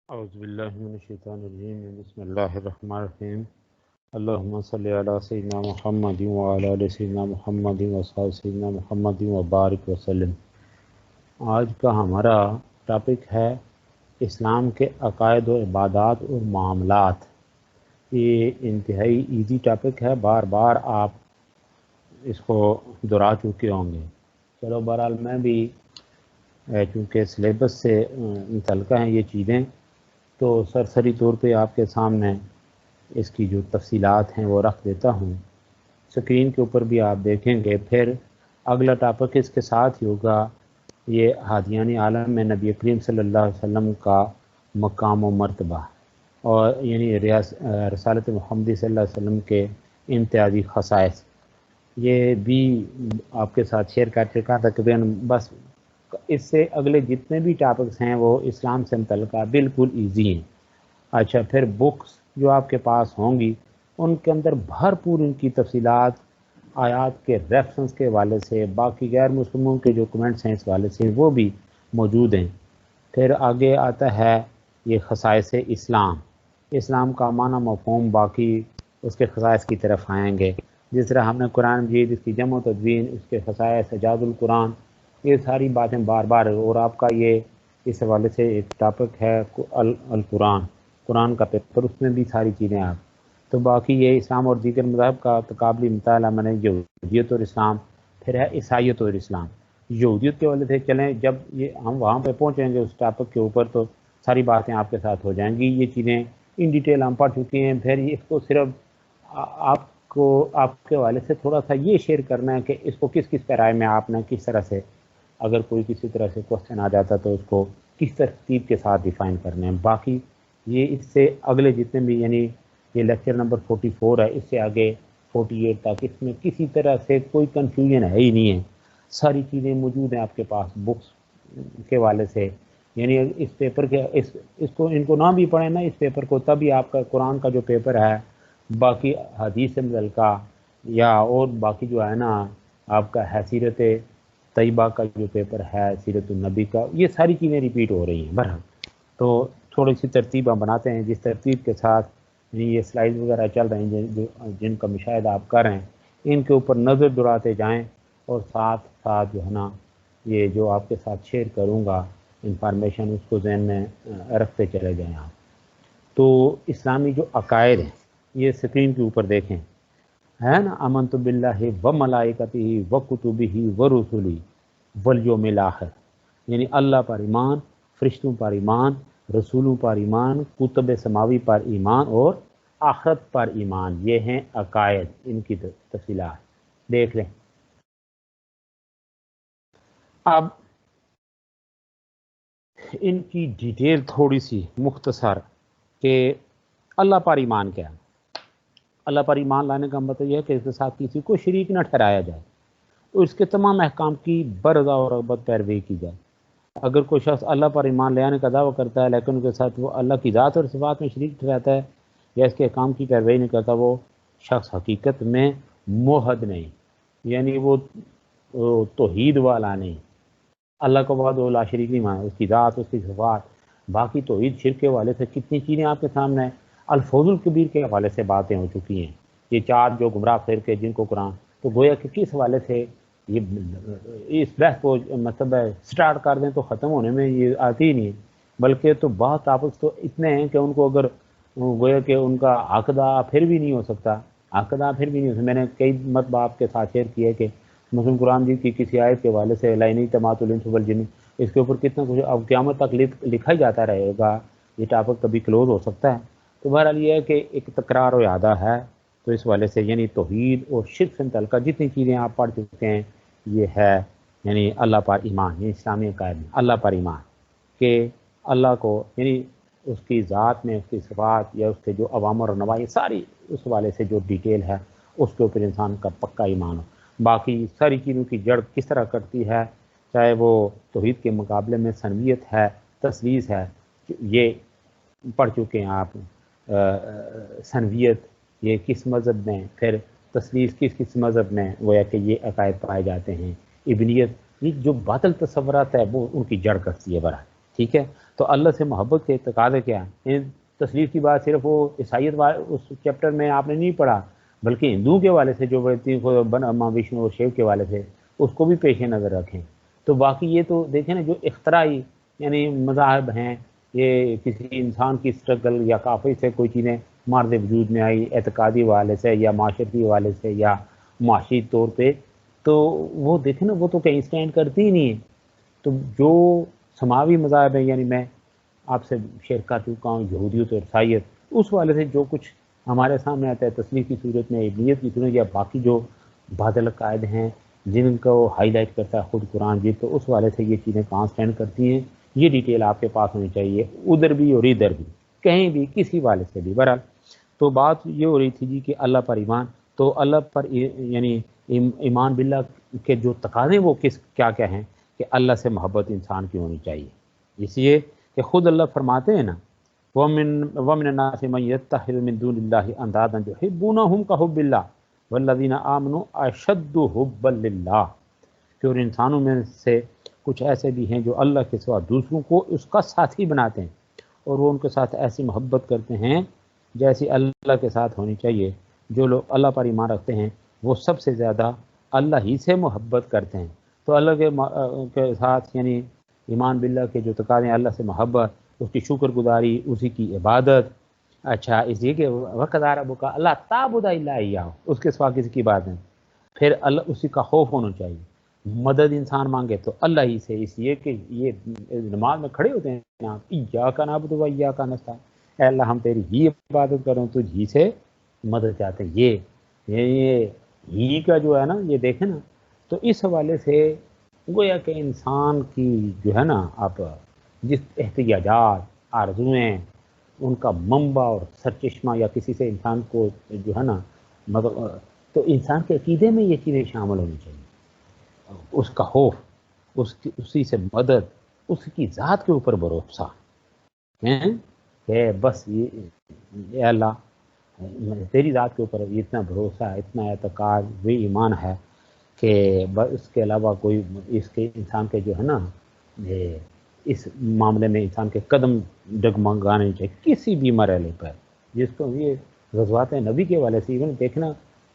اعوذ باللہ من الشیطان الرجیم بسم اللہ الرحمن الرحیم اللہم صلی علی سیدنا محمد وعلی آل سیدنا محمد وصحبہ سیدنا محمد وبارک وسلم۔ آج کا ہمارا ٹاپک ہے اسلام کے عقائد و عبادات اور معاملات۔ یہ انتہائی ایزی ٹاپک ہے، بار بار آپ اس کو دہرا چکے ہوں گے۔ چلو بہرحال میں بھی چونکہ سلیبس سے متعلقہ ہیں یہ چیزیں، تو سرسری طور پہ آپ کے سامنے اس کی جو تفصیلات ہیں وہ رکھ دیتا ہوں۔ اسکرین کے اوپر بھی آپ دیکھیں گے۔ پھر اگلا ٹاپک اس کے ساتھ ہی ہوگا، یہ ہادیانی عالم میں نبی کریم صلی اللہ علیہ وسلم کا مقام و مرتبہ، اور یعنی رسالت محمدی صلی اللہ علیہ وسلم کے امتیازی خصائص، یہ بھی آپ کے ساتھ شیئر کر چکا تقریباً۔ بس اس سے اگلے جتنے بھی ٹاپکس ہیں وہ اسلام سے متعلقہ بالکل ایزی ہیں۔ اچھا، پھر بکس جو آپ کے پاس ہوں گی ان کے اندر بھرپور ان کی تفصیلات آیات کے ریفرنس کے حوالے سے، باقی غیر مسلموں کے جو کمنٹس ہیں اس حوالے سے وہ بھی موجود ہیں۔ پھر آگے آتا ہے یہ خصائص اسلام، اسلام کا معنی مفہوم، باقی اس کے خصائص کی طرف آئیں گے۔ جس طرح ہم نے قرآن مجید، اس کی جمع و تدوین، اس کے خصائص، اعجاز القرآن، یہ ساری باتیں بار بار، اور آپ کا یہ اس حوالے سے ایک ٹاپک ہے القرآن، قرآن کا پیپر، اس میں بھی ساری چیزیں آپ۔ تو باقی یہ اسلام اور دیگر مذاہب کا تقابلی مطالعہ، میں نے یہودیت اور اسلام، پھر ہے عیسائیت اور اسلام۔ یہودیت کے حوالے سے چلیں، جب یہ ہم وہاں پہ پہنچیں گے اس ٹاپک کے اوپر تو ساری باتیں آپ کے ساتھ ہو جائیں گی۔ یہ چیزیں ان ڈیٹیل ہم پڑھ چکے ہیں۔ پھر اس کو صرف آپ کو آپ کے حوالے سے تھوڑا سا یہ شیئر کرنا ہے کہ اس کو کس کس پیرائے میں آپ نے کس طرح سے، اگر کوئی کسی طرح سے کوسچن آ جاتا تو اس کو کس ترتیب کے ساتھ ڈیفائن کرنے ہیں۔ باقی یہ اس سے اگلے جتنے بھی، یعنی یہ لیکچر نمبر 44 ہے، اس سے آگے 48 تک، اس میں کسی طرح سے کوئی کنفیوژن ہے ہی نہیں ہے۔ ساری چیزیں موجود ہیں آپ کے پاس بکس کے حوالے سے۔ یعنی اس پیپر کے اس کو ان کو نہ بھی پڑھیں نا اس پیپر کو، تبھی آپ کا قرآن کا جو پیپر ہے، باقی حدیث سے متعلقہ، یا اور باقی جو ہے نا آپ کا ہے سیرت طیبہ کا جو پیپر ہے، سیرت النبی کا، یہ ساری چیزیں ریپیٹ ہو رہی ہیں بہرحال۔ تو تھوڑی سی ترتیب ہم بناتے ہیں، جس ترتیب کے ساتھ یہ سلائڈ وغیرہ چل رہے ہیں جن کا مشاہدہ آپ کر رہے ہیں، ان کے اوپر نظر دوڑاتے جائیں، اور ساتھ ساتھ جو ہے نا یہ جو آپ کے ساتھ شیئر کروں گا انفارمیشن، اس کو ذہن میں رکھتے چلے جائیں آپ۔ تو اسلامی جو عقائد ہیں یہ اسکرین کے اوپر دیکھیں، ہے نا، آمنت باللہ و ملائکتہ و کتبہ و رسلہ والیوم الآخر، یعنی اللہ پر ایمان، فرشتوں پر ایمان، رسولوں پر ایمان، کتب سماوی پر ایمان، اور آخرت پر ایمان۔ یہ ہیں عقائد، ان کی تفصیلات دیکھ لیں۔ اب ان کی ڈیٹیل تھوڑی سی مختصر، کہ اللہ پر ایمان کیا ہے۔ اللہ پر ایمان لانے کا مطلب یہ ہے کہ اس کے ساتھ کسی کو شریک نہ ٹھہرایا جائے، تو اس کے تمام احکام کی برضا اور رغبت پیروی کی جائے۔ اگر کوئی شخص اللہ پر ایمان لے آنے کا دعویٰ کرتا ہے لیکن ان کے ساتھ وہ اللہ کی ذات اور صفات میں شریک ٹھہراتا ہے یا اس کے احکام کی پیروی نہیں کرتا، وہ شخص حقیقت میں موحد نہیں، یعنی وہ توحید والا نہیں۔ اللہ کو بعد لا شریک نہیں مانا، اس کی ذات، اس کی صفات، باقی توحید شرک کے حوالے سے کتنی چیزیں آپ کے سامنے ہیں۔ الفوظ الکبیر کے حوالے سے باتیں ہو چکی ہیں، یہ چار جو گمراہ فرقے جن کو قرآن، تو گویا کہ کس حوالے سے یہ اس بحث کو مطلب سٹارٹ کر دیں تو ختم ہونے میں یہ آتی ہی نہیں ہے، بلکہ تو بہت ٹاپکس تو اتنے ہیں کہ ان کو اگر گویا کہ ان کا عقدہ پھر بھی نہیں ہو سکتا، عقدہ پھر بھی نہیں ہو سکتا۔ میں نے کئی مرتبہ آپ کے ساتھ شیئر کیا ہے کہ مسلم قرآن جی کی کسی آیت کے حوالے سے لائنی تمات الانس والجن، اس کے اوپر کتنا کچھ اب قیامت تک لکھا ہی جاتا رہے گا، یہ ٹاپک کبھی کلوز ہو سکتا ہے۔ تو بہرحال یہ ہے کہ ایک تکرار و اعادہ ہے، تو اس والے سے یعنی توحید اور شرک سے متعلقہ جتنی چیزیں آپ پڑھ چکے ہیں یہ ہے، یعنی اللہ پر ایمان، یعنی اسلامی عقائد میں اللہ پر ایمان، کہ اللہ کو یعنی اس کی ذات میں، اس کی صفات یا اس کے جو اوامر اور نواہی، ساری اس حوالے سے جو ڈیٹیل ہے اس کے اوپر انسان کا پکا ایمان ہو۔ باقی ساری چیزوں کی جڑ کس طرح کرتی ہے، چاہے وہ توحید کے مقابلے میں ثنویت ہے، تثلیث ہے، یہ پڑھ چکے ہیں آپ۔ ثنویت یہ کس مذہب میں، پھر تثلیث کس مذہب میں، گویا کہ یہ عقائد پائے جاتے ہیں۔ ابنیت، یہ جو باطل تصورات ہے وہ ان کی جڑ کرتی ہے برحال، ٹھیک ہے۔ تو اللہ سے محبت کے تقاضے کیا ہیں؟ تصویر کی بات صرف وہ عیسائیت اس چیپٹر میں آپ نے نہیں پڑھا، بلکہ ہندوؤں کے والے سے جو ماں وشنو اور شیو کے والے سے اس کو بھی پیش نظر رکھیں۔ تو باقی یہ تو دیکھیں نا جو اختراعی یعنی مذاہب ہیں، یہ کسی انسان کی اسٹرگل یا کافی سے کوئی چیزیں مارد وجود میں آئی اعتقادی حوالے سے یا معاشرتی حوالے سے یا معاشی طور پہ، تو وہ دیکھیں نا وہ تو کہیں اسٹینڈ کرتی ہی نہیں ہے۔ تو جو سماوی مذاہب ہیں، یعنی میں آپ سے شیئر کر چکا ہوں یہودیت اور عیسائیت، اس والے سے جو کچھ ہمارے سامنے آتا ہے تصویر کی صورت میں، ابنیت کی صورت یا باقی جو بادل قائد ہیں جن کو ہائی لائٹ کرتا ہے خود قرآن جی، تو اس والے سے یہ چیزیں کہاں اسٹینڈ کرتی ہیں، یہ ڈیٹیل آپ کے پاس ہونی چاہیے، ادھر بھی اور ادھر بھی، کہیں بھی کسی والے سے بھی۔ بہرحال تو بات یہ ہو رہی تھی جی کہ اللہ پر ایمان، تو اللہ پر یعنی ایمان باللہ کے جو تقاضے وہ کیا ہیں کہ اللہ سے محبت انسان کی ہونی چاہیے، اس لیے کہ خود اللہ فرماتے ہیں نا وَمِنَ النَّاسِ مَن يَتَّخِذُ مِن دُونِ اللَّهِ أَندَادًا يُحِبُّونَهُمْ كَحُبِّ اللَّهِ وَالَّذِينَ آمَنُوا أَشَدُّ حُبًّا لِلَّهِ کہ اور انسانوں میں سے کچھ ایسے بھی ہیں جو اللہ کے سوا دوسروں کو اس کا ساتھی بناتے ہیں اور وہ ان کے ساتھ ایسی محبت کرتے ہیں جیسی اللہ کے ساتھ ہونی چاہیے۔ جو لوگ اللہ پر ایمان رکھتے ہیں وہ سب سے زیادہ اللہ ہی سے محبت کرتے ہیں۔ تو اللہ کے ساتھ یعنی ایمان باللہ کے جو تقاضے ہیں، اللہ سے محبت، اس کی شکر گزاری، اسی کی عبادت، اچھا اس لیے کہ وَقَضَىٰ رَبُّكَ أَلَّا تَعْبُدَ إِلَّا إِيَّاهُ، اس کے سوا کسی کی بات نہیں۔ پھر اللہ اسی کا خوف ہونا چاہیے، مدد انسان مانگے تو اللہ ہی سے، اس لیے کہ یہ نماز میں کھڑے ہوتے ہیں آپ إِيَّاكَ نَعْبُدُ وَإِيَّاكَ نَسْتَعِينُ، اے اللہ ہم تیری ہی عبادت کریں تجھ ہی سے مدد چاہتے ہیں۔ یہ ہی کا جو ہے نا، یہ دیکھیں نا، تو اس حوالے سے گویا کہ انسان کی جو ہے نا آپ جس احتیاجات آرزویں ان کا منبع اور سرچشمہ یا کسی سے انسان کو جو ہے نا مطلب تو انسان کے عقیدے میں یہ چیزیں شامل ہونی چاہیے، اس کا خوف، اسی سے مدد، اس کی ذات کے اوپر بھروسہ ہیں کہ بس یہ اللہ تیری ذات کے اوپر اتنا بھروسہ، اتنا اعتقاد، وہ ایمان ہے کہ بس اس کے علاوہ کوئی اس کے انسان کے جو ہے نا یہ اس معاملے میں انسان کے قدم ڈگمگانے چاہیے کسی بھی مرحلے پر، جس کو یہ غزوات نبی کے والے سے ایون دیکھنا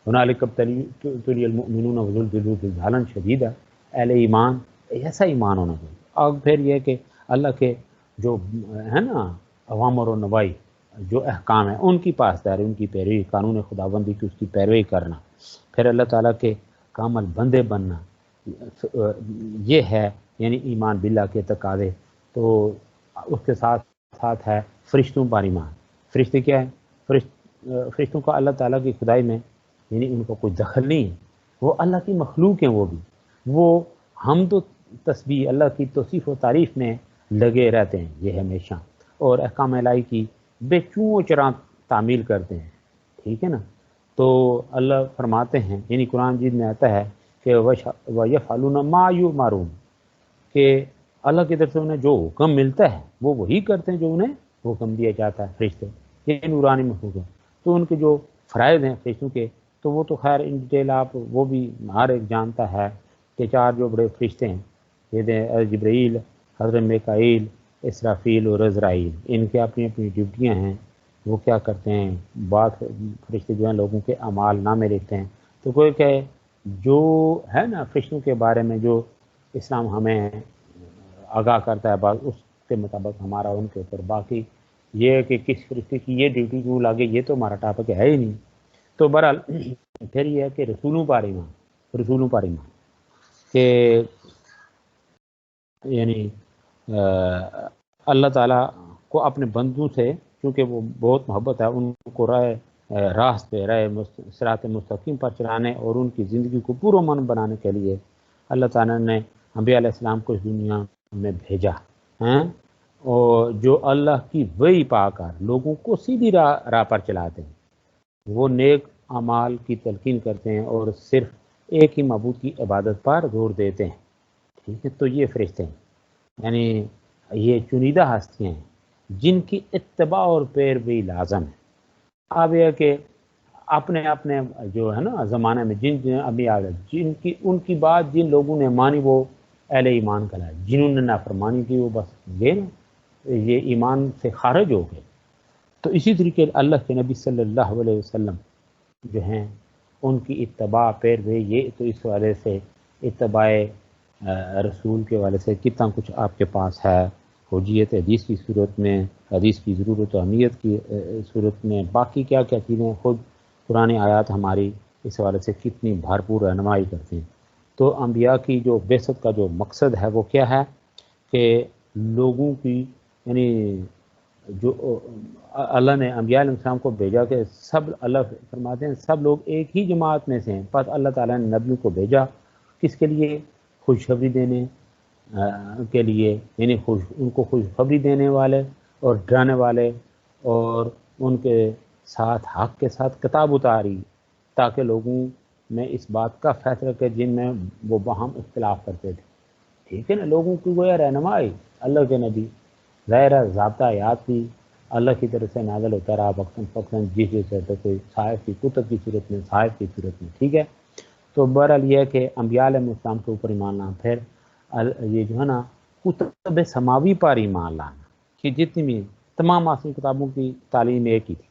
هنالک ابتلی المؤمنون وزلزلوا زلزالا شدیدا، اہل ایمان ایسا ایمان ہونا چاہیے۔ اور پھر یہ کہ اللہ کے جو ہے نا اوامر و نوائی جو احکام ہیں ان کی پاسداری، ان کی پیروی، قانون خداوندی کی اس کی پیروی کرنا، پھر اللہ تعالیٰ کے کامل بندے بننا، یہ ہے یعنی ایمان باللہ کے تقاضے۔ تو اس کے ساتھ ساتھ ہے فرشتوں پر ایمان۔ فرشتے کیا ہے؟ فرشتوں کا اللہ تعالیٰ کی خدائی میں یعنی ان کو کوئی دخل نہیں ہے، وہ اللہ کی مخلوق ہیں، وہ ہم تو تسبیح اللہ کی توصیف و تعریف میں لگے رہتے ہیں یہ ہمیشہ، اور احکام الہی کی بے چوں چراں تعمیل کرتے ہیں، ٹھیک ہے نا۔ تو اللہ فرماتے ہیں یعنی قرآن مجید میں آتا ہے کہ وَيَفْعَلُونَ مَا يُؤْمَرُونَ، کہ اللہ کی طرف سے انہیں جو حکم ملتا ہے وہ وہی کرتے ہیں جو انہیں حکم دیا جاتا ہے۔ فرشتے یہ نورانی مخلوق ہیں، تو ان کے جو فرائض ہیں فرشتوں کے، تو وہ تو خیر ان ڈیٹیل آپ وہ بھی ہر ایک جانتا ہے کہ چار جو بڑے فرشتے ہیں یہ جبرائیل، حضرت میکائیل، اسرافیل اور عزرائیل، ان کے اپنی اپنی ڈیوٹیاں ہیں، وہ کیا کرتے ہیں، بعض فرشتے جو ہیں لوگوں کے اعمال نامے لکھتے ہیں۔ تو کوئی کہ جو ہے نا فرشتوں کے بارے میں جو اسلام ہمیں آگاہ کرتا ہے بعض اس کے مطابق ہمارا ان کے اوپر، باقی یہ کہ کس فرشتے کی یہ ڈیوٹی کیوں لاگے یہ تو ہمارا ٹاپک ہے ہی نہیں۔ تو بہرحال پھر یہ ہے کہ رسولوں پر ایمان کہ یعنی اللہ تعالیٰ کو اپنے بندوں سے چونکہ وہ بہت محبت ہے، ان کو راست پہ صراط مستقیم پر چلانے اور ان کی زندگی کو پرامن بنانے کے لیے اللہ تعالیٰ نے انبیاء علیہ السلام کو اس دنیا میں بھیجا ہیں، اور جو اللہ کی وحی پا کر لوگوں کو سیدھی راہ پر چلاتے ہیں، وہ نیک اعمال کی تلقین کرتے ہیں اور صرف ایک ہی معبود کی عبادت پر زور دیتے ہیں، ٹھیک ہے۔ تو یہ فرشتے ہیں یعنی یہ چنیدہ ہستیاں ہیں جن کی اتباع اور پیروی لازم ہے۔ اب یہ کہ اپنے جو ہے نا زمانے میں جن ابھی آ گئے ان کی بات جن لوگوں نے مانی وہ اہل ایمان کہلائے، جنہوں نے نافرمانی کی وہ بس گئے نا، یہ ایمان سے خارج ہو گئے۔ تو اسی طریقے اللہ کے نبی صلی اللہ علیہ وسلم جو ہیں ان کی اتباع پیروی، یہ تو اس والے سے اتباع رسول کے والے سے کتنا کچھ آپ کے پاس ہے، حجیت حدیث کی صورت میں، حدیث کی ضرورت و اہمیت کی صورت میں، باقی کیا کیا چیزیں خود قرآن آیات ہماری اس حوالے سے کتنی بھرپور رہنمائی کرتے ہیں۔ تو انبیاء کی جو بعثت کا جو مقصد ہے وہ کیا ہے کہ لوگوں کی، یعنی جو اللہ نے انبیاء علیہ السلام کو بھیجا کہ سب، اللہ فرماتے ہیں سب لوگ ایک ہی جماعت میں سے ہیں، پس اللہ تعالیٰ نے نبیوں کو بھیجا کس کے لیے؟ خوشخبری دینے کے لیے، یعنی ان کو خوشخبری دینے والے اور ڈرانے والے، اور ان کے ساتھ حق کے ساتھ کتاب اتاری تاکہ لوگوں میں اس بات کا فیصلہ کہ جن میں وہ باہم اختلاف کرتے تھے، ٹھیک ہے نا، لوگوں کی گویا رہنمائی اللہ کے نبی، ظاہر ضابطہ یاد بھی اللہ کی طرف سے نازل ہوتا رہا وقتاً فوقتاً، جس جیسے تو کوئی صحائف کی کتب کی صورت میں، صحائف کی صورت میں، ٹھیک ہے۔ تو بہرحال یہ ہے کہ انبیاء علیہ السلام کے اوپر ایمان لانا، پھر یہ جو ہے نا کتب سماوی پر ایمان لانا، کہ جتنی بھی تمام آسمانی کتابوں کی تعلیم ایک ہی تھی،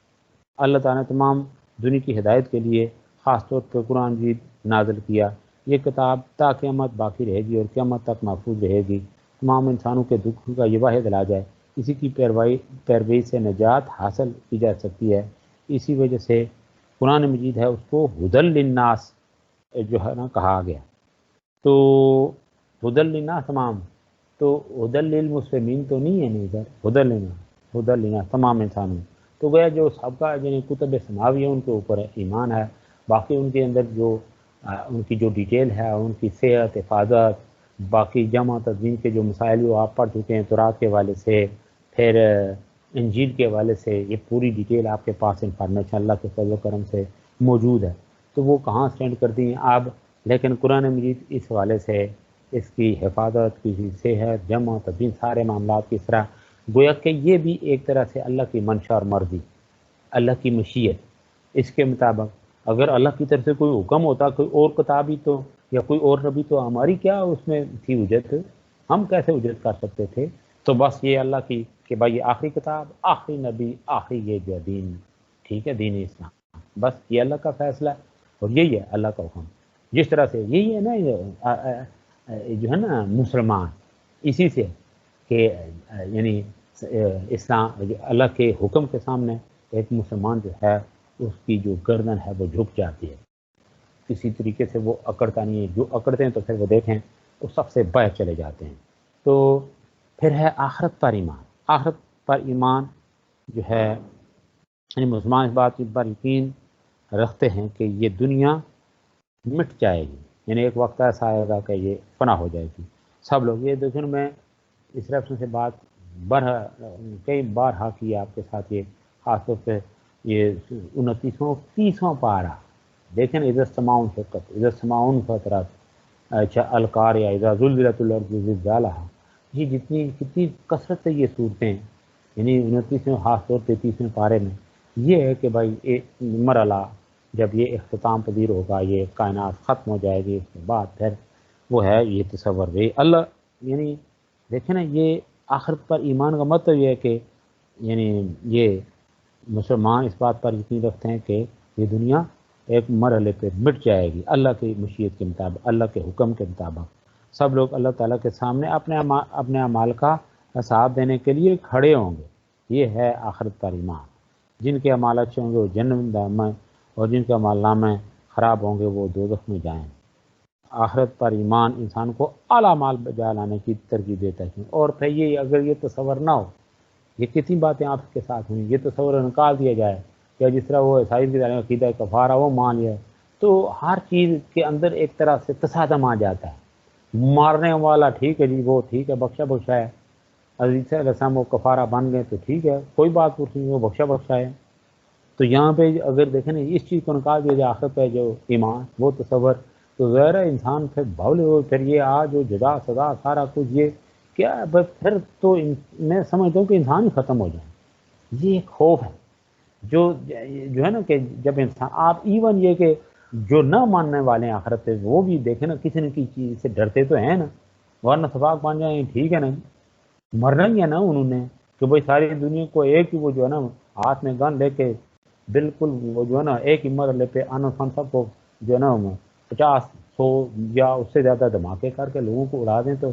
اللہ تعالیٰ نے تمام دنیا کی ہدایت کے لیے خاص طور پہ قرآن مجید نازل کیا۔ یہ کتاب تا قیامت باقی رہے گی اور قیامت تک محفوظ رہے گی، تمام انسانوں کے دکھ کا یہ واحد علاج ہے، اسی کی پیروی سے نجات حاصل کی جا سکتی ہے۔ اسی وجہ سے قرآن مجید ہے اس کو ہدی للناس جو ہے نا کہا گیا۔ تو ہدی للناس تمام، تو ہدی للمسلمین تو نہیں ہے نا ادھر، ہدی للناس تمام انسانوں، تو گویا جو سب کا یعنی کتب سماوی ہے ان کے اوپر ایمان ہے، باقی ان کے اندر جو ان کی جو ڈیٹیل ہے، ان کی صحت، حفاظت، باقی جمع تدوین کے جو مسائل وہ آپ پڑھ چکے ہیں تورات کے حوالے سے، پھر انجیل کے حوالے سے، یہ پوری ڈیٹیل آپ کے پاس انفارمیشن اللہ کے فضل و کرم سے موجود ہے، تو وہ کہاں سٹینڈ کرتی ہیں آپ، لیکن قرآن مجید اس حوالے سے اس کی حفاظت، کی صحت، جمع تدوین، سارے معاملات کی طرح گویا کہ یہ بھی ایک طرح سے اللہ کی منشا اور مرضی، اللہ کی مشیت، اس کے مطابق اگر اللہ کی طرف سے کوئی حکم ہوتا، کوئی اور کتاب ہی تو یا کوئی اور نبی، تو ہماری کیا اس میں تھی اجت، ہم کیسے اجت کر سکتے تھے؟ تو بس یہ اللہ کی کہ بھائی یہ آخری کتاب، آخری نبی، آخری یہ جو دین، ٹھیک ہے، دین اسلام، بس یہ اللہ کا فیصلہ ہے اور یہی ہے اللہ کا حکم، جس طرح سے یہی ہے نا جو ہے نا مسلمان، اسی سے کہ یعنی اسلام اللہ کے حکم کے سامنے ایک مسلمان جو ہے اس کی جو گردن ہے وہ جھک جاتی ہے، کسی طریقے سے وہ اکڑتا نہیں ہے، جو اکڑتے ہیں تو پھر وہ دیکھیں وہ سب سے باہر چلے جاتے ہیں۔ تو پھر ہے آخرت پر ایمان، آخرت پر ایمان جو ہے یعنی مسلمان اس بات پر یقین رکھتے ہیں کہ یہ دنیا مٹ جائے گی، یعنی ایک وقت ایسا آئے گا کہ یہ فنا ہو جائے گی، سب لوگ، یہ دیکھیں میں اس ریفرنس سے بات کئی بار کی آپ کے ساتھ، یہ خاص طور پہ یہ 29واں 30واں پارہ دیکھیں نا، اذا السماء انشقت، اذا السماء انفطرت، اچھا القاریہ، اذا زلزلت الارض زلزالہا، یہ جتنی کتنی کثرت سے یہ صورتیں، یعنی 29ویں خاص طور پہ 30ویں پارے میں یہ ہے کہ بھائی ایک مرحلہ جب یہ اختتام پذیر ہوگا، یہ کائنات ختم ہو جائے گی، اس کے بعد پھر وہ ہے یہ تصور بھی اللہ، یعنی دیکھیں نا یہ آخرت پر ایمان کا مطلب یہ ہے کہ یعنی یہ مسلمان اس بات پر یقین رکھتے ہیں کہ یہ دنیا ایک مرحلے پہ مٹ جائے گی، اللہ کی مشیت کے مطابق، اللہ کے حکم کے مطابق، سب لوگ اللہ تعالیٰ کے سامنے اپنے اعمال کا حساب دینے کے لیے کھڑے ہوں گے، یہ ہے آخرت پر ایمان۔ جن کے اعمال اچھے ہوں گے وہ جنت میں، اور جن کے اعمال نامے خراب ہوں گے وہ دوزخ میں جائیں۔ آخرت پر ایمان انسان کو اعلیٰ مال بجا لانے کی ترغیب دیتا ہے، اور پھر یہ اگر یہ تصور نہ ہو، یہ کتنی باتیں آپ کے ساتھ ہوئیں، یہ تصور نکال دیا جائے کہ جس طرح وہ عیسائی کی تعلیم عقیدہ کفارہ وہ مان لیا، تو ہر چیز کے اندر ایک طرح سے تصادم آ جاتا ہے، مارنے والا ٹھیک ہے جی، وہ ٹھیک ہے، بخشا ہے، عیسیٰ علیہ السلام وہ کفارہ بن گئے تو ٹھیک ہے، کوئی بات نہیں، وہ بخشا ہے۔ تو یہاں پہ اگر دیکھیں نا اس چیز کو نکال دیا جائے آخرت پہ جو ایمان، وہ تصور، تو ظاہر ہے انسان پھر بھولے ہو، پھر یہ جو جدا سزا سارا کچھ یہ کیا ہے، بس پھر تو میں سمجھتا ہوں کہ انسان ہی ختم ہو جائے، یہ ایک خوف ہے جو ہے نا کہ جب انسان آپ ایون یہ کہ جو نہ ماننے والے ہیں آخرت پہ وہ بھی دیکھیں نا کسی نہ کسی چیز سے ڈرتے تو ہیں نا، ورنہ سباق بن جائیں، ٹھیک ہے نا، مرنا ہی ہے نا انہوں نے، کہ بھائی ساری دنیا کو ایک ہی وہ جو ہے نا ہاتھ میں گن لے کے بالکل وہ جو ہے نا ایک ہی مرحلے پہ ان سب کو جو ہے نا 50-100 یا اس سے زیادہ دھماکے کر کے لوگوں کو اڑا دیں، تو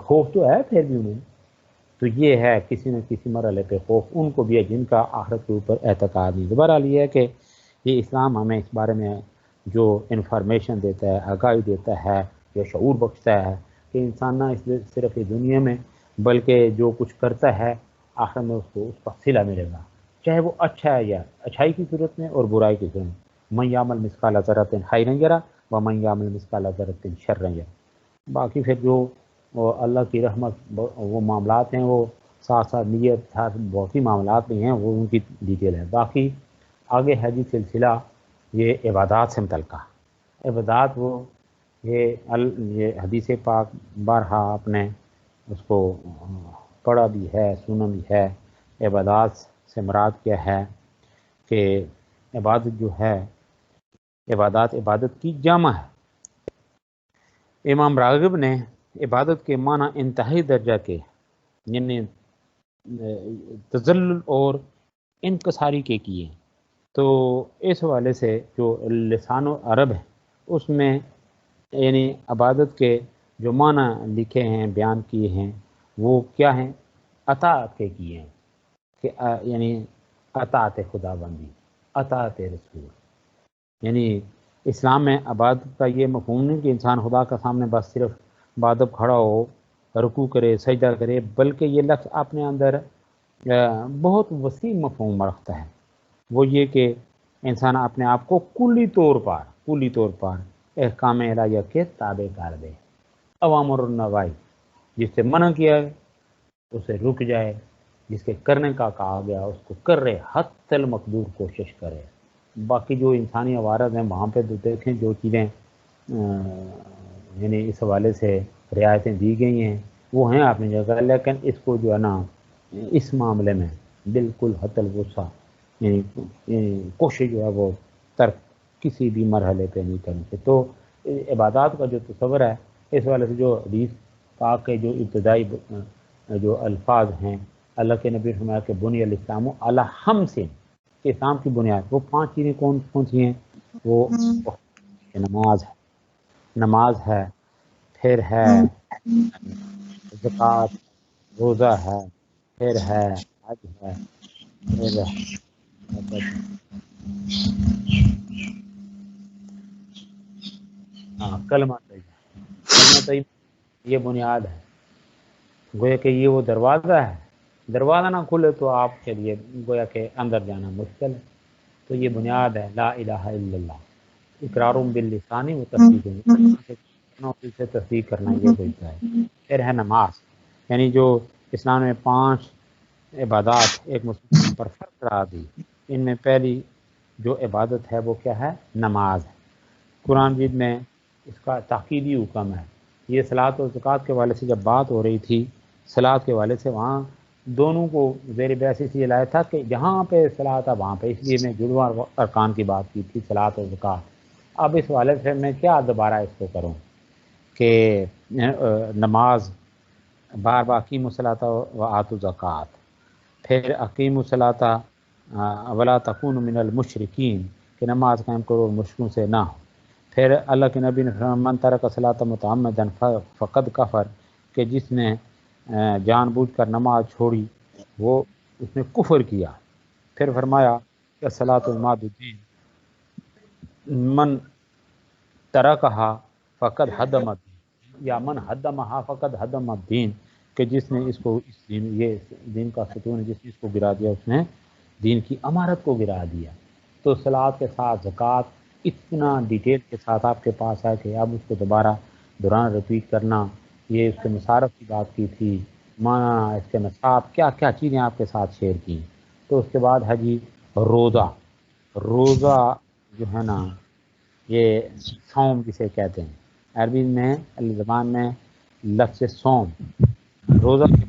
خوف تو ہے پھر بھی انہیں. تو یہ ہے کسی نہ کسی مرحلے پہ خوف ان کو بھی ہے جن کا آخرت کے اوپر اعتقاد نہیں. بہرحال یہ ہے کہ یہ اسلام ہمیں اس بارے میں جو انفارمیشن دیتا ہے، آگاہی دیتا ہے، جو شعور بخشتا ہے کہ انسان نہ صرف اس دنیا میں بلکہ جو کچھ کرتا ہے آخر میں اس کو اس کا صلہ ملے گا، چاہے وہ اچھا ہے یا اچھائی کی صورت میں اور برائی کی صورت میں. من یعمل مثقال ذرۃ خیرا یرہ ومن یعمل مثقال ذرۃ شرا یرہ. باقی پھر جو اللہ کی رحمت وہ معاملات ہیں وہ ساتھ ساتھ نیت بہت سی معاملات بھی ہیں وہ ان کی ڈیٹیل ہے. باقی آگے ہے جی سلسلہ یہ عبادات سے متعلقہ. عبادات وہ یہ حدیث پاک بارہا آپ نے اس کو پڑھا بھی ہے سنا بھی ہے. عبادات سے مراد کیا ہے کہ عبادت جو ہے عبادت کی جامع ہے. امام راغب نے عبادت کے معنی انتہائی درجہ کے یعنی تذلل اور انکساری کے کیے. تو اس حوالے سے جو لسان و عرب ہے اس میں یعنی عبادت کے جو معنی لکھے ہیں بیان کیے ہیں وہ کیا ہیں؟ اطاعت کے کیے ہیں کہ یعنی اطاعت خدا بندی، اطاعت رسول. یعنی اسلام میں عبادت کا یہ مفہوم نہیں کہ انسان خدا کا سامنے بس صرف بادب کھڑا ہو، رکوع کرے، سجدہ کرے، بلکہ یہ لفظ اپنے اندر بہت وسیع مفہوم رکھتا ہے. وہ یہ کہ انسان اپنے آپ کو کلی طور پر احکام الہیہ کے تابع کر دے. اوامر النواہی جس سے منع کیا ہے اسے رک جائے، جس کے کرنے کا کہا گیا اس کو کر رہے، حتی المقدور کوشش کرے. باقی جو انسانی عوارض ہیں وہاں پہ دیکھیں جو چیزیں یعنی اس حوالے سے رعایتیں دی گئی ہیں وہ ہیں اپنی جگہ، لیکن اس کو جو ہے نا اس معاملے میں بالکل حتی الوسع یعنی کوشش جو ہے وہ ترک کسی بھی مرحلے پہ نہیں کرنی چاہیے. تو عبادات کا جو تصور ہے اس حوالے سے جو حدیث پاک کے جو ابتدائی جو الفاظ ہیں اللہ کے نبی نے فرمایا کہ بنی الاسلام علی خمس، کہ اسلام کی بنیاد وہ 5 چیزیں کون سی ہیں؟ وہ نماز ہے، پھر ہے زکوٰۃ، روزہ ہے، پھر ہے حج ہے، پھر کلمہ طیبہ. یہ بنیاد ہے. گویا کہ یہ وہ دروازہ نہ کھلے تو آپ کے لیے گویا کہ اندر جانا مشکل ہے. تو یہ بنیاد ہے لا الہ الا اللہ، اقرار باللسان و تصدیق سے تصدیق کرنا یہ ہوتا ہے. پھر ہے نماز، یعنی جو اسلام میں 5 عبادات ایک مسلمان پر فرض قرار دی، ان میں پہلی جو عبادت ہے وہ کیا ہے؟ نماز ہے. قرآن مجید میں اس کا تاکیدی حکم ہے. یہ صلاۃ و زکوٰۃ کے حوالے سے جب بات ہو رہی تھی صلاۃ کے حوالے سے وہاں دونوں کو زیر بحث اس لیے لایا تھا کہ جہاں پہ صلاۃ ہے وہاں پہ، اس لیے میں جڑواں ارکان کی بات کی تھی صلاۃ و زکوٰۃ. اب اس حوالے سے میں کیا دوبارہ اس کو کروں کہ نماز بار بار اقیم الصلاۃ و آتوا الزکوٰۃ، پھر اقیم الصلاۃ ولا تکونوا من المشرکین کہ نماز قائم کرو اور مشرکوں سے نہ ہو. پھر اللہ کے نبی نے فرمایا من ترک الصلاۃ متعمدا فقد کفر کہ جس نے جان بوجھ کر نماز چھوڑی وہ اس نے کفر کیا. پھر فرمایا کہ الصلاۃ عماد الدین من ترکہا فقد حدم الدین یا من حدمہا فقد حدم الدین کہ جس نے اس کو یہ دین کا ستون ہے، جس نے اس کو گرا دیا اس نے دین کی عمارت کو گرا دیا. تو صلاۃ کے ساتھ زکوٰۃ اتنا ڈیٹیل کے ساتھ آپ کے پاس ہے کہ اب اس کو دوبارہ دوران ریپیٹ کرنا. یہ اس کے مصارف کی بات کی تھی، معنی اس کے نصاب کیا کیا چیزیں آپ کے ساتھ شیئر کی. تو اس کے بعد ہے جی روزہ جو ہے نا یہ صوم جسے کہتے ہیں، عربی میں زبان میں لفظ صوم روزہ کے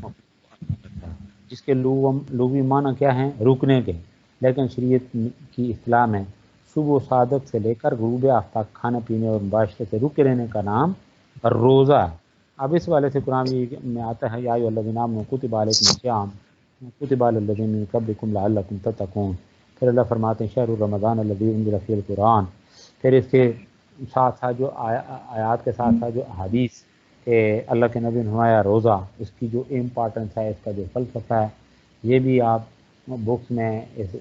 جس کے لغوی معنی کیا ہیں؟ رکنے کے، لیکن شریعت کی اصطلاح میں صبح و صادق سے لے کر غروب آفتاب کھانے پینے اور مباشرت سے رکے رہنے کا نام روزہ ہے. اب اس والے سے قرآن میں آتا ہے یا ایھا الذین آمنوا کتب علیکم الصیام کتب علی الذین من قبلکم لعلکم تتقون. پھر اللہ فرماتے ہیں شہر رمضان الذی انزل فیہ القرآن. پھر اس کے ساتھ ساتھ جو آیات کے ساتھ ساتھ جو احادیث کہ اللہ کے نبی نے فرمایا روزہ، اس کی جو امپارٹنس ہے، اس کا جو فلسفہ ہے، یہ بھی آپ بکس میں اس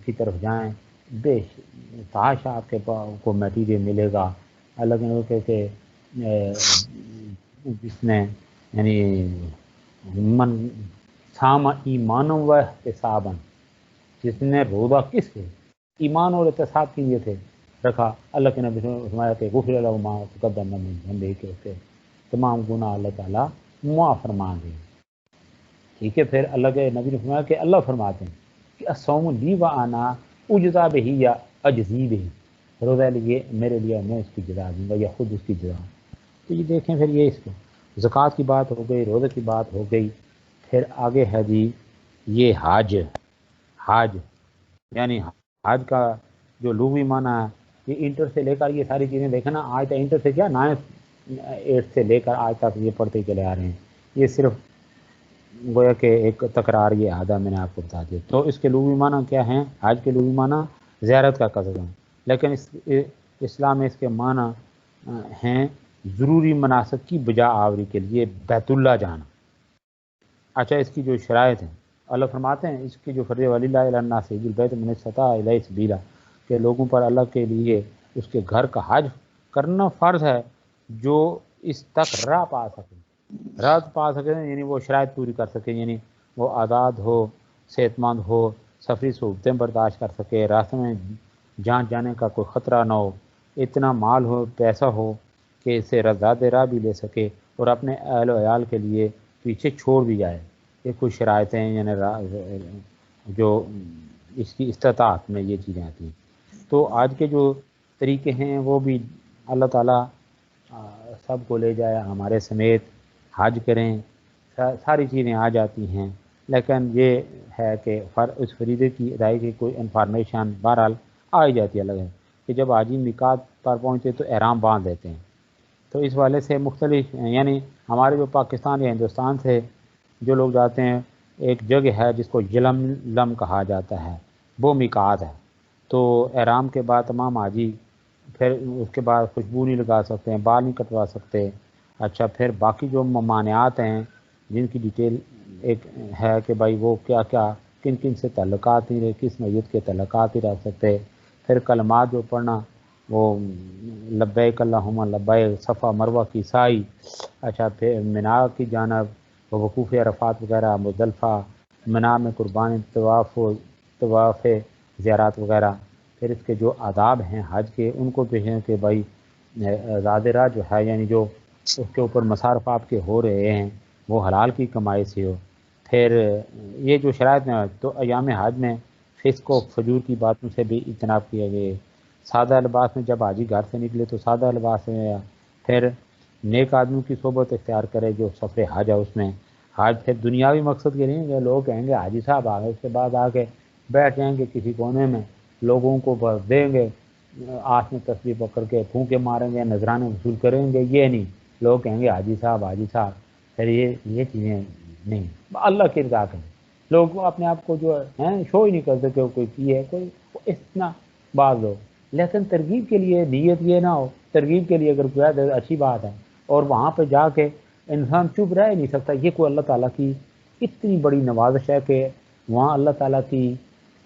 کی طرف جائیں، بے تحاشا آپ کے کو میٹیریل ملے گا. اللہ کے نبی کہ جس نے یعنی من سام ایمان و احتسابا، جس نے روزہ کس کے ایمان اور احتساب کے لیے تھے رکھا، اللہ کے نبی نے فرمایا کہ غفر له ما تقدم من ذنبه، کہ اس کے تمام گناہ اللہ تعالیٰ معاف فرما دیں. ٹھیک ہے. پھر اللہ کے نبی نے فرمایا کہ اللہ فرماتے ہیں کہ الصوم لی و انا اجزا بہ یا اجزی بہ، روزہ لیے میرے لیے، میں اس کی جزا دوں گا یا خود اس کی جزا. تو یہ دیکھیں پھر یہ اس کو زکوٰۃ کی بات ہو گئی، روزے کی بات ہو گئی. پھر آگے ہے جی یہ حج یعنی حج کا جو لغوی معنی ہے، یہ انٹر سے لے کر یہ ساری چیزیں دیکھیں نا، آج تک انٹر سے کیا 9 سے لے کر آج تک یہ پڑھتے چلے آ رہے ہیں. یہ صرف گویا کہ ایک تکرار یہ عادہ میں نے آپ کو بتا دیا. تو اس کے لغوی معنی کیا ہیں؟ حج کے لغوی معنی زیارت کا قصد ہے، لیکن اسلام میں اس کے معنی ہیں ضروری مناسک کی بجا آوری کے لیے بیت اللہ جانا. اچھا، اس کی جو شرائط ہیں اللہ فرماتے ہیں اس کی جو فرض وَلِلَّهِ عَلَى النَّاسِ حِجُّ الْبَيْتِ مَنِ اسْتَطَاعَ إِلَيْهِ سَبِيلًا، کہ لوگوں پر اللہ کے لیے اس کے گھر کا حج کرنا فرض ہے جو اس تک راہ پا سکے یعنی وہ شرائط پوری کر سکے، یعنی وہ آزاد ہو، صحت مند ہو، سفری صعوبتیں برداشت کر سکے، راستے میں جان جانے کا کوئی خطرہ نہ ہو، اتنا مال ہو، پیسہ ہو کہ اسے رضاد راہ بھی لے سکے اور اپنے اہل و عیال کے لیے پیچھے چھوڑ بھی جائے. یہ کچھ شرائطیں یعنی جو اس کی استطاعت میں یہ چیزیں آتی ہیں. تو آج کے جو طریقے ہیں وہ بھی اللہ تعالیٰ سب کو لے جائے ہمارے سمیت، حج کریں، ساری چیزیں آ جاتی ہیں. لیکن یہ ہے کہ اس فریضے کی ادائیگی کی کوئی انفارمیشن بہرحال آ ہی جاتی ہے الگ ہے کہ جب حاجی میقات پر پہنچے تو احرام باندھ دیتے ہیں. تو اس والے سے مختلف یعنی ہمارے جو پاکستان یا ہندوستان سے جو لوگ جاتے ہیں، ایک جگہ ہے جس کو یلملم کہا جاتا ہے، وہ میقات ہے. تو احرام کے بعد تمام حاجی پھر اس کے بعد خوشبو نہیں لگا سکتے ہیں، بال نہیں کٹوا سکتے. اچھا، پھر باقی جو ممانعات ہیں جن کی ڈیٹیل ایک ہے کہ بھائی وہ کیا کیا کن کن سے تعلقات نہیں رہے، کس میت کے تعلقات ہی رہ سکتے. پھر کلمات جو پڑھنا، وہ لبیک اللہم لبیک، صفا مروہ کی سعی. اچھا، پھر مینا کی جانب وقوف عرفات وغیرہ، مزدلفہ، مینا میں قربانی، طواف زیارات وغیرہ. پھر اس کے جو آداب ہیں حج کے ان کو بھی ہیں کہ بھائی زاد راہ جو ہے یعنی جو اس کے اوپر مصارف آپ کے ہو رہے ہیں وہ حلال کی کمائی سے ہو. پھر یہ جو شرائط ہیں تو ایام حج میں فسق و فجور کی باتوں سے بھی اجتناب کیا گئے. سادہ لباس میں جب حاجی گھر سے نکلے تو سادہ لباس میں، پھر نیک آدمیوں کی صحبت اختیار کرے جو سفر حج ہے اس میں. حج پھر دنیاوی مقصد کے نہیں کہ لوگ کہیں گے حاجی صاحب آ گئے، اس کے بعد آ کے بیٹھ جائیں گے کسی کونے میں، لوگوں کو بس دیں گے آنکھ میں تسبیح پکڑ کے پھونکے ماریں گے، نذرانے وصول کریں گے. یہ نہیں، لوگ کہیں گے حاجی صاحب حاجی صاحب. پھر یہ چیزیں نہیں، اللہ کی رضا کریں. لوگ اپنے آپ کو جو ہے شو ہی نہیں کرتے کہ کوئی کی ہے کوئی اتنا بعض لوگ. لیکن ترغیب کے لیے نیت یہ نہ ہو، ترغیب کے لیے اگر کوئی ہے اچھی بات ہے، اور وہاں پہ جا کے انسان چپ رہ ہی نہیں سکتا. یہ کوئی اللہ تعالیٰ کی اتنی بڑی نوازش ہے کہ وہاں اللہ تعالیٰ کی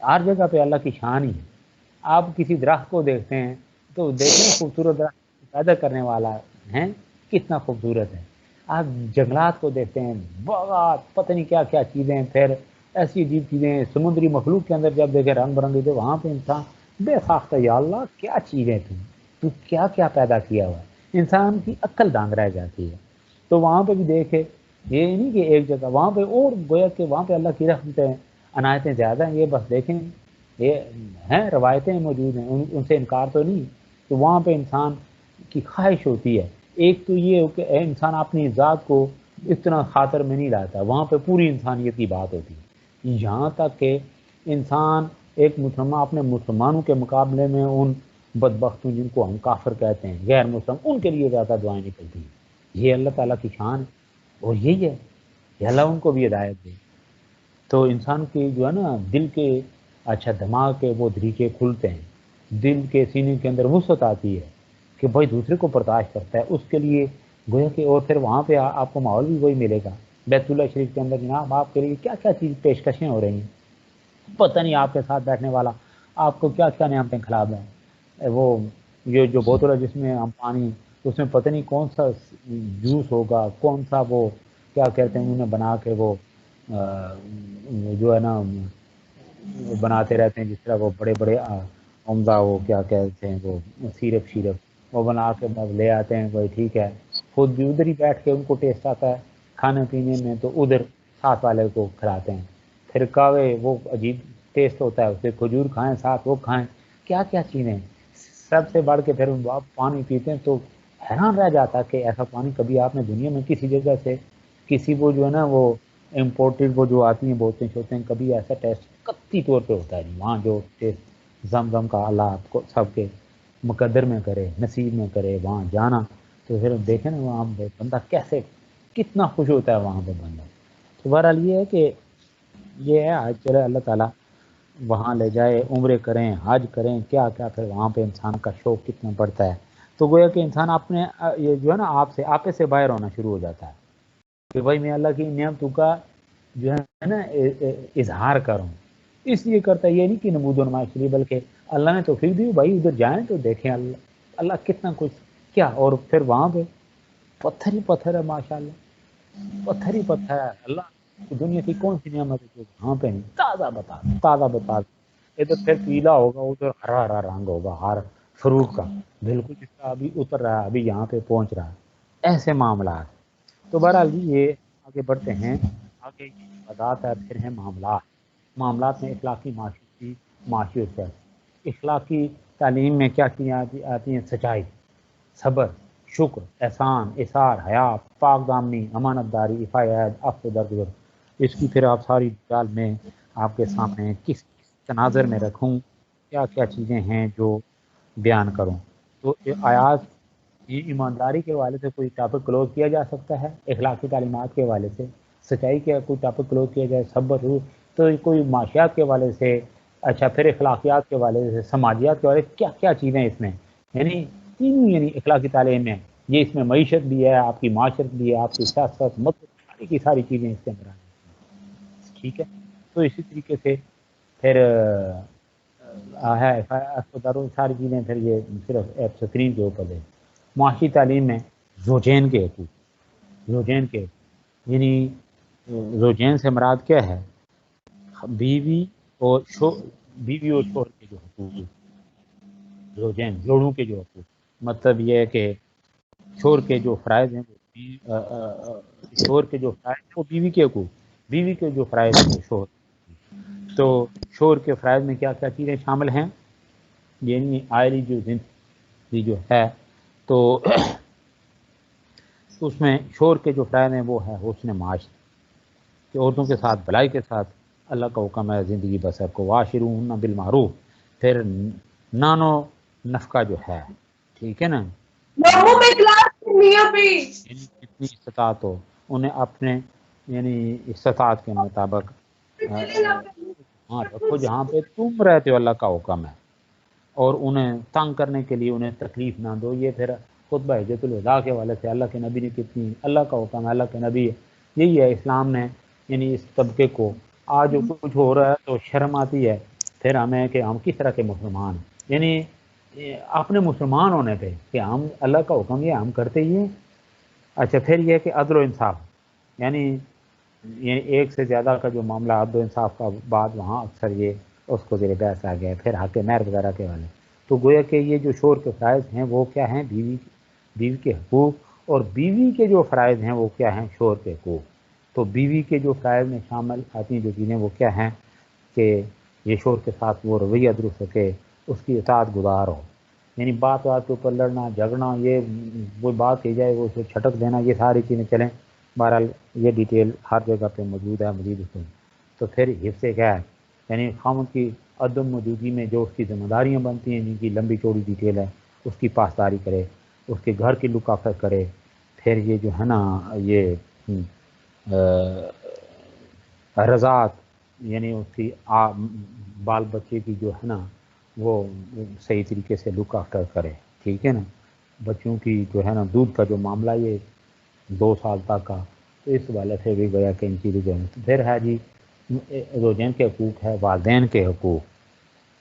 ہر جگہ پہ اللہ کی شان ہی ہے. آپ کسی درخت کو دیکھتے ہیں تو دیکھیں خوبصورت درخت پیدا کرنے والا ہے کتنا خوبصورت ہے. آپ جنگلات کو دیکھتے ہیں، باغات، پتہ نہیں کیا کیا چیزیں، پھر ایسی عجیب چیزیں سمندری مخلوق کے اندر جب دیکھیں رنگ برنگی، تو وہاں پہ انسان بے ساختہ یا اللہ کیا چیزیں تو کیا کیا پیدا کیا ہوا ہے. انسان کی عقل دانگ رہ جاتی ہے. تو وہاں پہ بھی دیکھے، یہ نہیں کہ ایک جگہ، وہاں پہ اور گویا کہ وہاں پہ اللہ کی رحمتیں عنایتیں زیادہ ہیں. یہ بس دیکھیں، یہ ہیں روایتیں موجود ہیں، ان سے انکار تو نہیں. تو وہاں پہ انسان کی خواہش ہوتی ہے، ایک تو یہ کہ انسان اپنی ذات کو اتنا خاطر میں نہیں لاتا، وہاں پہ پوری انسانیت کی بات ہوتی ہے. یہاں تک کہ انسان ایک مسلمان اپنے مسلمانوں کے مقابلے میں ان بدبختوں جن کو ہم کافر کہتے ہیں، غیر مسلم، ان کے لیے زیادہ دعائیں نکلتی ہیں. یہ اللہ تعالیٰ کی شان ہے اور یہی ہے کہ اللہ ان کو بھی ہدایت دے. تو انسان کی جو ہے نا دل کے اچھا دماغ کے وہ دریچے کھلتے ہیں، دل کے سینے کے اندر وسعت آتی ہے کہ بھائی دوسرے کو برداشت کرتا ہے، اس کے لیے گویا کہ اور پھر وہاں پہ آپ کو ماحول بھی وہی ملے گا۔ بیت اللہ شریف کے اندر جناب آپ کے لیے کیا کیا چیز پیشکشیں ہو رہی ہیں، پتہ نہیں آپ کے ساتھ بیٹھنے والا آپ کو کیا کیا نعمتیں کھلا دیں۔ وہ یہ جو بوتل ہے جس میں ہم پانی، اس میں پتہ نہیں کون سا جوس ہوگا، کون سا وہ کیا کہتے ہیں انہیں بنا کے وہ جو ہے نا وہ بناتے رہتے ہیں، جس طرح وہ بڑے بڑے عمدہ وہ کیا کہتے ہیں وہ سیرپ شیرپ وہ بنا کے بس لے آتے ہیں، وہی ٹھیک ہے، خود بھی ادھر ہی بیٹھ کے ان کو ٹیسٹ آتا ہے کھانے پینے میں، تو ادھر ساتھ والے کو کھلاتے ہیں۔ پھر کاوے وہ عجیب ٹیسٹ ہوتا ہے، اسے کھجور کھائیں ساتھ وہ کھائیں، کیا کیا چیزیں، سب سے بڑھ کے پھر آپ پانی پیتے ہیں تو حیران رہ جاتا کہ ایسا پانی کبھی آپ نے دنیا میں کسی جگہ سے کسی وہ جو ہے نا وہ امپورٹڈ وہ جو آتی ہیں بوتلیں چھوٹے ہیں، کبھی ایسا ٹیسٹ قطعی طور پہ ہوتا ہے نہیں وہاں جو ٹیسٹ زمزم کا اللہ آپ کو سب کے مقدر میں کرے، نصیب میں کرے وہاں جانا، تو پھر دیکھیں نا وہاں بندہ کیسے کتنا خوش ہوتا ہے وہاں پہ بندہ۔ تو بہرحال یہ ہے کہ یہ ہے آج چلے اللہ تعالیٰ وہاں لے جائے، عمرے کریں، حج کریں، کیا کیا، پھر وہاں پہ انسان کا شوق کتنا بڑھتا ہے۔ تو گویا کہ انسان اپنے یہ جو ہے نا آپ سے آپے سے باہر ہونا شروع ہو جاتا ہے کہ بھائی میں اللہ کی نعمتوں کا جو ہے نا اظہار کروں، اس لیے کرتا ہے، یہ نہیں کہ نمود و نمائش کے لیے، بلکہ اللہ نے توفیق دی بھائی ادھر جائیں تو دیکھیں اللہ کتنا کچھ کیا، اور پھر وہاں پہ پتھر ہی پتھر ہے، ماشاء اللہ پتھر ہی پتھر ہے۔ اللہ دنیا کی کون سی نعمت ہے جو وہاں پہ نہیں، تازہ بتا ادھر پھر پیلا ہوگا، ادھر ہرا ہرا رنگ ہوگا ہر فروٹ کا، بالکل جس کا ابھی اتر رہا ہے، ابھی یہاں پہ پہنچ رہا ہے، ایسے معاملات۔ تو بہرحال جی یہ آگے بڑھتے ہیں، آگے کی عبادات ہے، پھر ہیں معاملات میں اخلاقی معاشیت ہے۔ اخلاقی تعلیم میں کیا آتی ہیں؟ سچائی، صبر، شکر، احسان، اثار، حیا، پاک دامنی، امانت داری، عفت، عفو درگزر۔ اس کی پھر آپ ساری ڈال میں آپ کے سامنے کس تناظر میں رکھوں، کیا کیا چیزیں ہیں جو بیان کروں۔ تو آیات یہ ایمانداری کے حوالے سے کوئی ٹاپک کلوز کیا جا سکتا ہے، اخلاقی تعلیمات کے حوالے سے سچائی کے کوئی ٹاپک کلوز کیا جائے، صبر تو کوئی معاشیات کے حوالے سے، اچھا پھر اخلاقیات کے حوالے سے، سماجیات کے حوالے سے، کیا کیا چیزیں اس میں، یعنی تینوں یعنی اخلاقی تعلیم میں یہ اس میں معیشت بھی ہے، آپ کی معاشرت بھی ہے، آپ کی سیاست مطلب کی ساری چیزیں اس کے اندر آ جاتی ہیں، ٹھیک ہے۔ تو اسی طریقے سے پھر ہے ساری چیزیں پھر یہ صرف سکرین کے اوپر ہے۔ معاشی تعلیم میں زوجین کے حقوق، زوجین کے یعنی زوجین سے مراد کیا ہے؟ بیوی اور شوہر کے جو حقوق، زوجین جوڑوں کے جو حقوق، مطلب یہ ہے کہ شوہر کے جو فرائض ہیں شوہر کے جو فرائض ہیں وہ بیوی کے حقوق، بیوی کے جو فرائض ہیں وہ شوہر۔ تو شوہر کے فرائض میں کیا کیا چیزیں شامل ہیں؟ یعنی آئلی جو زندگی جو ہے تو اس میں شوہر کے جو فرائض ہیں وہ ہے حسن معاشرت، کہ عورتوں کے ساتھ بھلائی کے ساتھ اللہ کا حکم ہے زندگی بسر کو، واشروہن بالمعروف، پھر نانو نفقہ جو ہے، ٹھیک ہے نا، یعنی جتنی استطاعت ہو انہیں اپنے یعنی استطاعت کے مطابق ہاں رکھو جہاں پہ تم رہتے ہو، اللہ کا حکم ہے، اور انہیں تنگ کرنے کے لیے انہیں تکلیف نہ دو۔ یہ پھر خطبہ حجۃ الوداع کے والے سے اللہ کے نبی نے کتنی، اللہ کا حکم ہے، اللہ کے نبی یہی ہے اسلام نے، یعنی اس طبقے کو آج جو کچھ ہو رہا ہے تو شرم آتی ہے پھر ہمیں کہ ہم کس طرح کے مسلمان، یعنی اپنے مسلمان ہونے پہ کہ ہم اللہ کا حکم یہ ہم کرتے ہی ہیں۔ اچھا پھر یہ کہ عدل و انصاف، یعنی ایک سے زیادہ کا جو معاملہ عدل و انصاف کا بعد وہاں اکثر یہ اس کو زیر بحث آ گیا، پھر حق مہر وغیرہ کے والے۔ تو گویا کہ یہ جو شوہر کے فرائض ہیں وہ کیا ہیں؟ بیوی کے حقوق، اور بیوی کے جو فرائض ہیں وہ کیا ہیں؟ شوہر کے حقوق۔ تو بیوی کے جو فرائض میں شامل آتی ہیں جو چیزیں وہ کیا ہیں کہ یہ شوہر کے ساتھ وہ رویہ درست ہو کے اس کی اطاعت گزار ہو، یعنی بات کے اوپر لڑنا جھگڑنا، یہ وہ بات کی جائے وہ اسے چھٹک دینا، یہ ساری چیزیں چلیں۔ بہرحال یہ ڈیٹیل ہر جگہ پہ موجود ہے، مزید اس میں تو پھر حفظ کیا ہے، یعنی خاوند کی عدم موجودگی میں جو اس کی ذمہ داریاں بنتی ہیں جن کی لمبی چوڑی ڈیٹیل ہے، اس کی پاسداری کرے، اس کے گھر کی لک آفر کرے۔ پھر یہ جو ہے نا یہ رضاعت یعنی اس کی بال بچے کی جو ہے نا وہ صحیح طریقے سے لک آفٹر کرے، ٹھیک ہے نا. بچوں کی جو ہے نا دودھ کا جو معاملہ یہ 2 سال تک کا، تو اس والے سے بھی گویا کہ ان چیزوں کے پھر ہے جی زوجین کے حقوق ہے، والدین کے حقوق.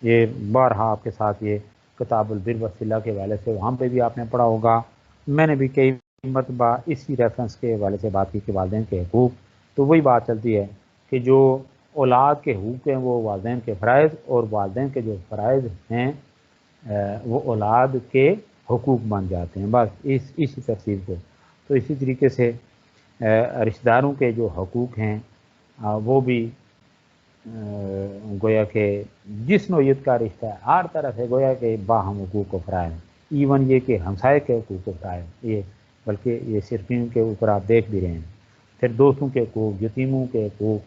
یہ بارہا آپ کے ساتھ یہ کتاب البر والصلہ کے حوالے سے وہاں پہ بھی آپ نے پڑھا ہوگا. میں نے بھی کئی مرتبہ اسی ریفرنس کے حوالے سے بات کی کہ والدین کے حقوق. تو وہی بات چلتی ہے کہ جو اولاد کے حقوق ہیں وہ والدین کے فرائض، اور والدین کے جو فرائض ہیں وہ اولاد کے حقوق بن جاتے ہیں، بس اسی ترتیب کو. تو اسی طریقے سے رشتہ داروں کے جو حقوق ہیں وہ بھی گویا کہ جس نوعیت کا رشتہ ہے ہر طرح سے گویا کہ باہم حقوق و فرائض، ایون یہ کہ ہمسائے کے حقوق و فرائض، یہ بلکہ یہ صرف ان کے اوپر آپ دیکھ بھی رہے ہیں. پھر دوستوں کے حقوق، یتیموں کے حقوق،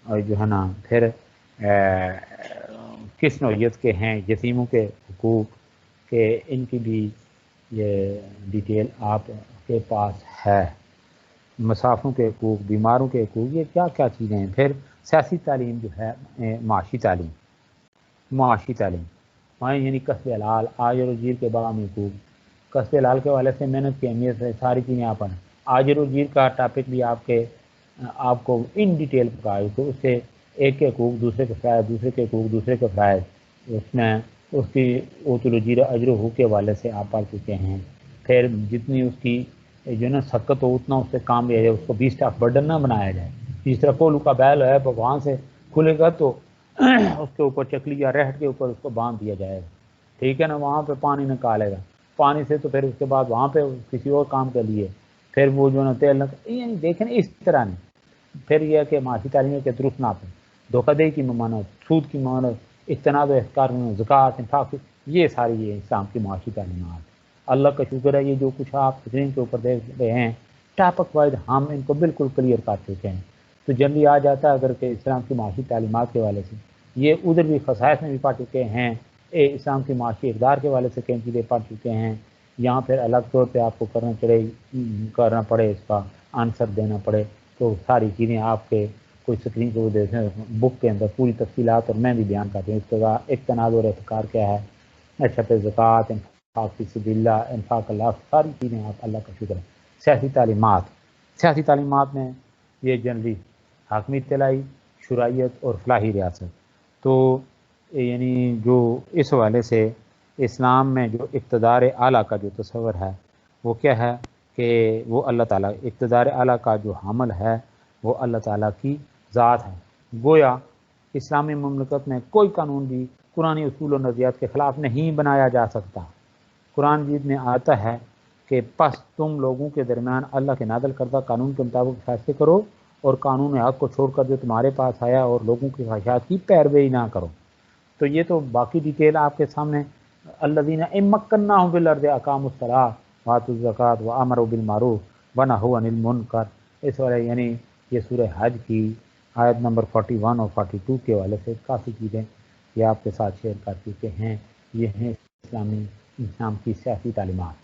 اور جو ہے نا پھر کس نوعیت کے ہیں یتیموں کے حقوق، کہ ان کی بھی یہ ڈیٹیل آپ کے پاس ہے. مسافروں کے حقوق، بیماروں کے حقوق، یہ کیا کیا چیزیں ہیں. پھر سیاسی تعلیم جو ہے، معاشی تعلیم، یعنی کسب حلال، آجر و جیر کے باہمی حقوق. کسب حلال کے حوالے سے محنت کی اہمیت سے ساری چیزیں آپ ہیں. آجر و جیر کا ٹاپک بھی آپ کو ان ڈیٹیل بتا تو اس سے ایک کے حقوق، دوسرے کے فرائض، دوسرے کے حقوق، دوسرے کے فرائض، اس میں اس کی اوتل و جیر اجر و حقوق کے حوالے سے آپ پڑھ چکے ہیں. پھر جتنی اس کی جو نا سکت ہو اتنا اس سے کام لیا جائے، اس کو بیسٹ آف برڈن نہ بنایا جائے. جس طرح کولو کا بیل ہے وہاں سے کھلے گا تو اس کے اوپر چکلی یا رہٹ کے اوپر اس کو باندھ دیا جائے گا، ٹھیک ہے نا. وہاں پہ پانی نکالے گا، پانی سے تو پھر اس کے بعد وہاں پہ کسی اور کام کے لیے پھر وہ جو نا تیل یعنی دیکھیں اس طرح نہیں. پھر یہ کہ معاشی تعلیم کے درست ناپے، دھوکہ دہی کی ممانعت، سود کی ممانعت، اجتناب و احتکار، زکوٰۃ، انفاق، یہ ساری یہ اسلام کی معاشی تعلیمات. اللہ کا شکر ہے یہ جو کچھ آپ اسکرین کے اوپر دیکھ رہے ہیں ٹاپک وائز ہم ان کو بالکل کلیئر کر چکے ہیں. تو جلدی آ جاتا ہے اگر کہ اسلام کی معاشی تعلیمات کے حوالے سے یہ ادھر بھی خصائص میں بھی پڑھ چکے ہیں، اسلام کی معاشی اقدار کے حوالے سے کئی چیزیں پڑھ چکے ہیں. یہاں پھر الگ طور پہ آپ کو کرنا پڑے اس کا آنسر دینا پڑے تو ساری چیزیں آپ کے کوئی اسکرین کو دیکھیں بک کے اندر پوری تفصیلات، اور میں بھی بیان کرتی ہوں. اس کا اقتناء اور احتکار کیا ہے، اچھا پھر زکوٰۃ، انفاق فی سبیل اللہ، انفاق اللہ، ساری چیزیں آپ اللہ کا شکر ہے. سیاسی تعلیمات میں یہ جنرلی حاکمی اطلاعی، شرعیت اور فلاحی ریاست. تو یعنی جو اس حوالے سے اسلام میں جو اقتدار اعلیٰ کا جو تصور ہے وہ کیا ہے کہ وہ اللہ تعالیٰ، اقتدار اعلیٰ کا جو حامل ہے وہ اللہ تعالیٰ کی ذات ہے. گویا اسلامی مملکت میں کوئی قانون بھی قرآنی اصول و نظریات کے خلاف نہیں بنایا جا سکتا. قرآن مجید میں آتا ہے کہ پس تم لوگوں کے درمیان اللہ کے نازل کردہ قانون کے مطابق فیصلے کرو اور قانون حق کو چھوڑ کر جو تمہارے پاس آیا اور لوگوں کی خواہشات کی پیروی نہ کرو. تو یہ تو باقی ڈیٹیل آپ کے سامنے. الذین امکناہم فی الارض اقاموا الصلاۃ وآتوا الزکوٰۃ وامروا بالمعروف ونہوا عن المنکر. اس والے یعنی یہ سورہ حج کی آیت نمبر 41 اور 42 کے حوالے سے کافی چیزیں یہ آپ کے ساتھ شیئر کر چکے ہیں. یہ ہیں اسلام کی سیاسی تعلیمات.